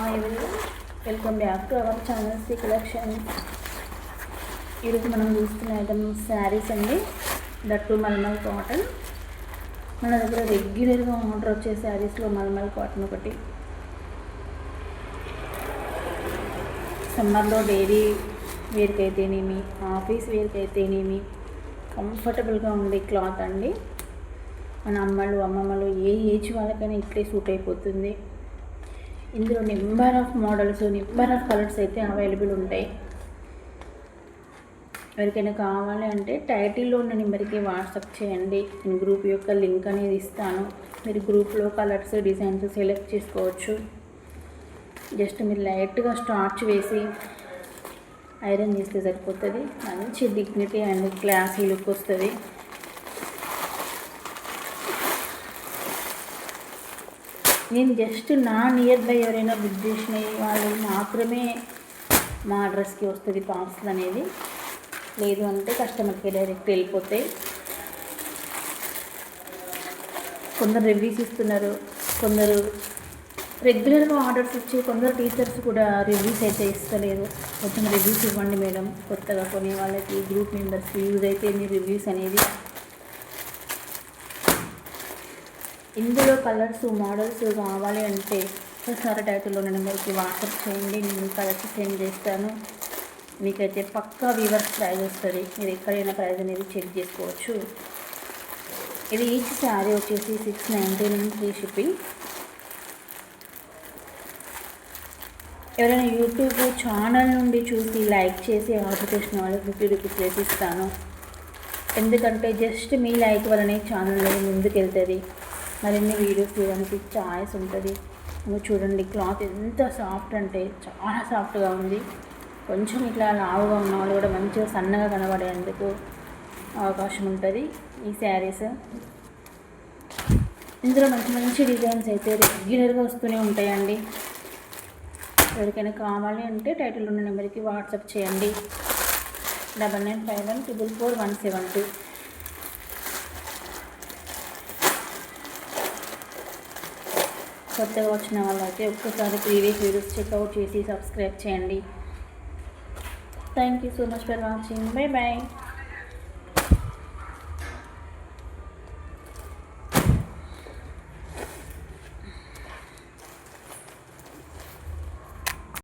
Everyone, welcome back to our channel Sri collection. ఈరోజు మనం చూస్తున్న ఐటమ్ శారీస్ అండి, దట్టు మల్మల్ కాటన్. మన దగ్గర రెగ్యులర్గా ఆర్డర్ వచ్చే శారీస్లో మల్మల్ కాటన్ ఒకటి. సమ్మర్లో డైలీ వేర్కి అయితేనేమి, ఆఫీస్ వేర్కి అయితేనేమి కంఫర్టబుల్గా ఉండే క్లాత్ అండి. మన అమ్మలు అమ్మమ్మలు ఏ ఏజ్ వాళ్ళకైనా ఇట్లే సూట్ అయిపోతుంది. ఇందులో number of models, number of colours అయితే అవైలబుల్ ఉంటాయి. ఎవరికైనా కావాలి అంటే టైటిల్లో ఉన్న నెంబర్కి వాట్సాప్ చేయండి. నేను గ్రూప్ యొక్క లింక్ అనేది ఇస్తాను. మీరు గ్రూప్లో కలర్స్, డిజైన్స్ సెలెక్ట్ చేసుకోవచ్చు. జస్ట్ మీరు లైట్గా స్టార్చ్ వేసి ఐరన్ చేస్తే సరిపోతుంది. మంచి డిగ్నిటీ అండ్ క్లాసీ లుక్ వస్తుంది. నేను జస్ట్ నా నియర్ బై ఎవరైనా బుక్ చేసిన వాళ్ళు మాత్రమే మా అడ్రస్కి వస్తుంది పార్సల్ అనేది. లేదు అంటే కస్టమర్కి డైరెక్ట్ వెళ్ళిపోతాయి. కొందరు రివ్యూస్ ఇస్తున్నారు, కొందరు రెగ్యులర్గా ఆర్డర్స్ ఇచ్చి, కొందరు టీచర్స్ కూడా రివ్యూస్ అయితే ఇస్తలేదు. కొంచెం రివ్యూస్ ఇవ్వండి మేడం, కొత్తగా కొనే వాళ్ళకి, గ్రూప్ మెంబర్స్కి యూజ్ అయితే మీ రివ్యూస్ అనేది. ఇందులో కలర్స్, మోడల్స్ కావాలి అంటే ఒకసారి టైటిల్లో ఉన్న నెంబర్కి వాట్సాప్ చేయండి. నేను కలర్స్ సెండ్ చేస్తాను. మీకైతే పక్కా వీవర్స్ ప్రైజ్ వస్తుంది. మీరు ఎక్కడైనా ప్రైజ్ అనేది చెక్ చేసుకోవచ్చు. ఇది ఈచ్ శారీ వచ్చేసి 699 ఫ్రీ షిప్పింగ్. ఎవరైనా యూట్యూబ్ ఛానల్ నుండి చూసి లైక్ చేసి ఆర్డర్ చేసిన వాళ్ళకి 50 రూపీస్ వేసి ఇస్తాను. ఎందుకంటే జస్ట్ మీ లైక్ వల్లనే ఛానల్ అనేది ముందుకు వెళ్తుంది. మరిన్ని వీడియోస్ తీయడానికి ఛాయిస్ ఉంటుంది. మీరు చూడండి, క్లాత్ ఎంత సాఫ్ట్ అంటే చాలా సాఫ్ట్గా ఉంది. కొంచెం ఇట్లా లావుగా ఉన్న వాళ్ళు కూడా మంచిగా సన్నగా కనబడేందుకు అవకాశం ఉంటుంది ఈ శారీస్. ఇందులో మంచి మంచి డిజైన్స్ అయితే రెగ్యులర్గా వస్తూనే ఉంటాయండి. ఎవరికైనా కావాలి అంటే టైటిల్ ఉన్న నెంబర్కి వాట్సాప్ చేయండి. 9951444172. కొత్తగా వచ్చిన వాళ్ళైతే ఒక్కసారి ప్రీవియస్ వీడియోస్ చెక్అవుట్ చేసి సబ్స్క్రైబ్ చేయండి. Thank you so much for watching. Bye bye.